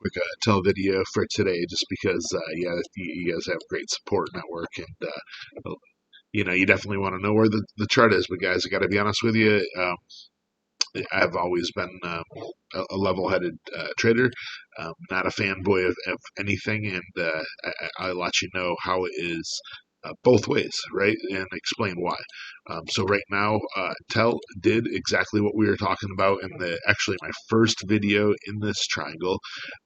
quick tell video for today, just because yeah, you guys have great support network, and you definitely want to know where the chart is. But guys, I got to be honest with you. I've always been a level-headed trader, not a fanboy of anything, and I'll let you know how it is both ways, right? And explain why. So right now, TEL did exactly what we were talking about in actually my first video in this triangle.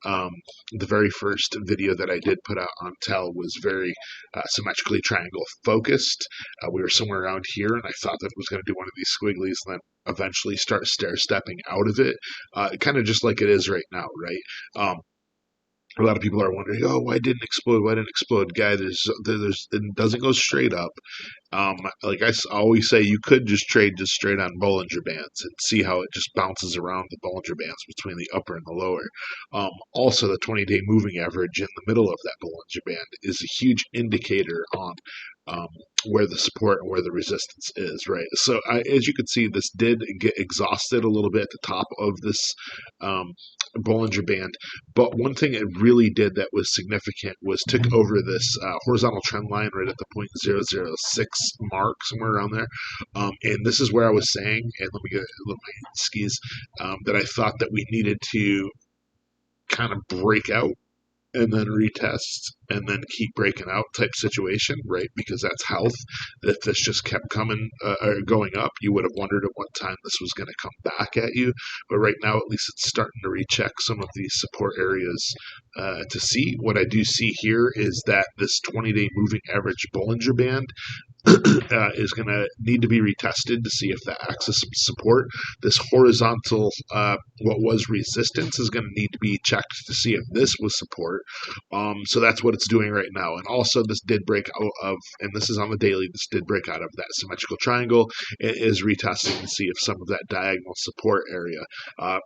Um, the very first video that I did put out on TEL was very symmetrically triangle focused. We were somewhere around here, and I thought that it was going to do one of these squigglies, and then eventually start stair-stepping out of it, kind of just like it is right now, right? A lot of people are wondering, oh, why didn't it explode? Why didn't it explode? Guy, it doesn't go straight up. Like I always say, you could just trade just straight on Bollinger Bands and see how it just bounces around the Bollinger Bands between the upper and the lower. Also, the 20-day moving average in the middle of that Bollinger Band is a huge indicator on where the support and where the resistance is, right? So as you can see, this did get exhausted a little bit at the top of this Bollinger Band. But one thing it really did that was significant was took over this horizontal trend line right at the 0.006 mark, somewhere around there. And this is where I was saying, and let me get my skis, that I thought that we needed to kind of break out and then retest and then keep breaking out type situation, right? Because that's health. If this just kept coming or going up, you would have wondered at what time this was going to come back at you. But right now, at least it's starting to recheck some of these support areas to see. What I do see here is that this 20-day moving average Bollinger Band is going to need to be retested to see if that acts as some support. This horizontal, what was resistance, is going to need to be checked to see if this was support. So that's what it's doing right now. And also, this did break out of, and this is on the daily, this did break out of that symmetrical triangle. It is retesting to see if some of that diagonal support area, or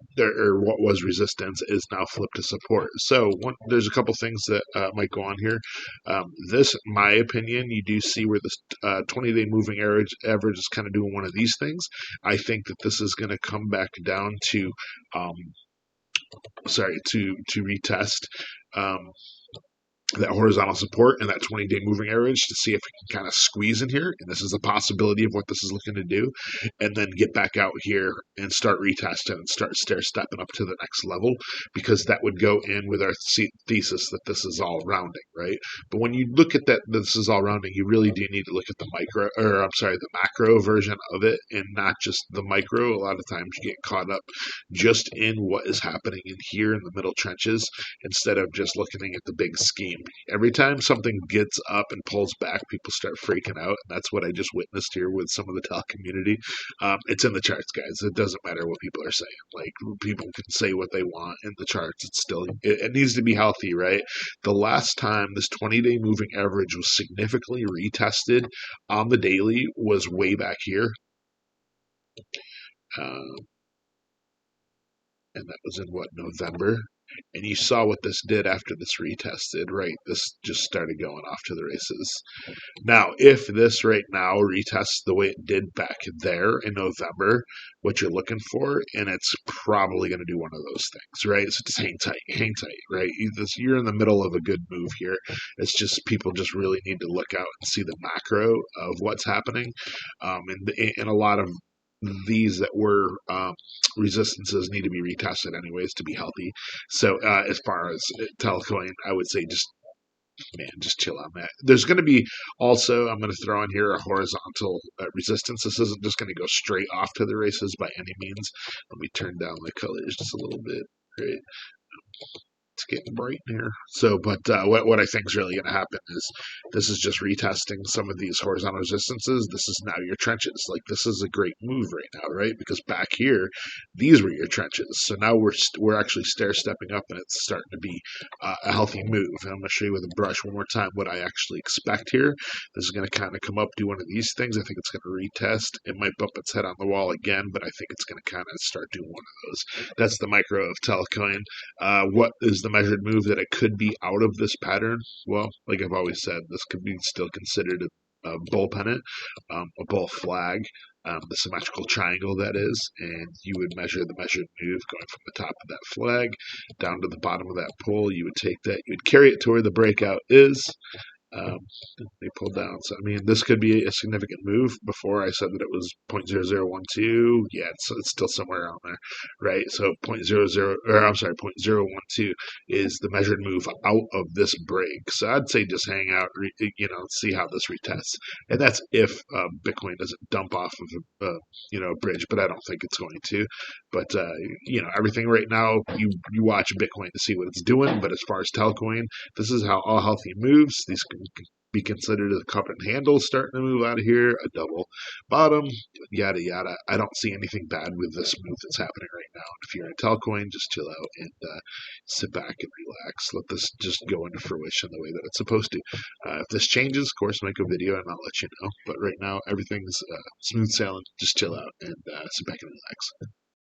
what was resistance, is now flipped to support. So there's a couple things that might go on here. This, my opinion, you do see where this 20-day moving average is kind of doing one of these things. I think that this is going to come back down to, to retest that horizontal support and that 20-day moving average to see if it can kind of squeeze in here. And this is a possibility of what this is looking to do. And then get back out here and start retesting and start stair-stepping up to the next level, because that would go in with our thesis that this is all rounding, right? But when you look at that, this is all rounding, you really do need to look at the macro version of it, and not just the micro. A lot of times you get caught up just in what is happening in here in the middle trenches instead of just looking at the big scheme. Every time something gets up and pulls back, people start freaking out, and that's what I just witnessed here with some of the TEL community. It's in the charts, guys. It doesn't matter what people are saying. Like, people can say what they want in the charts. It's still, it needs to be healthy, right? The last time this 20-day moving average was significantly retested on the daily was way back here. And that was in what, November? And you saw what this did after this retested, right? This just started going off to the races. Now, if this right now retests the way it did back there in November, what you're looking for, and it's probably going to do one of those things, right? So just hang tight, right? You're in the middle of a good move here. It's just people just really need to look out and see the macro of what's happening. And a lot of these that were resistances need to be retested anyways to be healthy. So as far as TELCOIN, I would say just chill on that. There's going to be also, I'm going to throw in here a horizontal resistance. This isn't just going to go straight off to the races by any means. Let me turn down the colors just a little bit. Right. It's getting bright in here. So, but what I think is really going to happen is this is just retesting some of these horizontal resistances. This is now your trenches. Like, this is a great move right now, right? Because back here, these were your trenches. So now we're actually stair-stepping up, and it's starting to be a healthy move. And I'm going to show you with a brush one more time what I actually expect here. This is going to kind of come up, do one of these things. I think it's going to retest. It might bump its head on the wall again, but I think it's going to kind of start doing one of those. That's the micro of TELCOIN. What is the measured move that it could be out of this pattern? Well, like I've always said, this could be still considered bull pennant, a bull flag, the symmetrical triangle that is, and you would measure the measured move going from the top of that flag down to the bottom of that pole. You would take that, you would carry it to where the breakout is. Um, they pulled down. So, I mean, this could be a significant move. Before I said that it was 0.0012. Yeah, it's still somewhere around there, right? So 0.00, or I'm sorry, 0.012 is the measured move out of this break. So I'd say just hang out, see how this retests. And that's if Bitcoin doesn't dump off of a bridge, but I don't think it's going to. But everything right now, you watch Bitcoin to see what it's doing. But as far as Telcoin, this is how all healthy moves. These can be considered a cup and handle starting to move out of here, a double bottom, yada yada. I don't see anything bad with this move that's happening right now. And if you're in Telcoin, just chill out and sit back and relax. Let this just go into fruition the way that it's supposed to. If this changes, of course, make a video and I'll let you know. But right now, everything's smooth sailing. Just chill out and sit back and relax.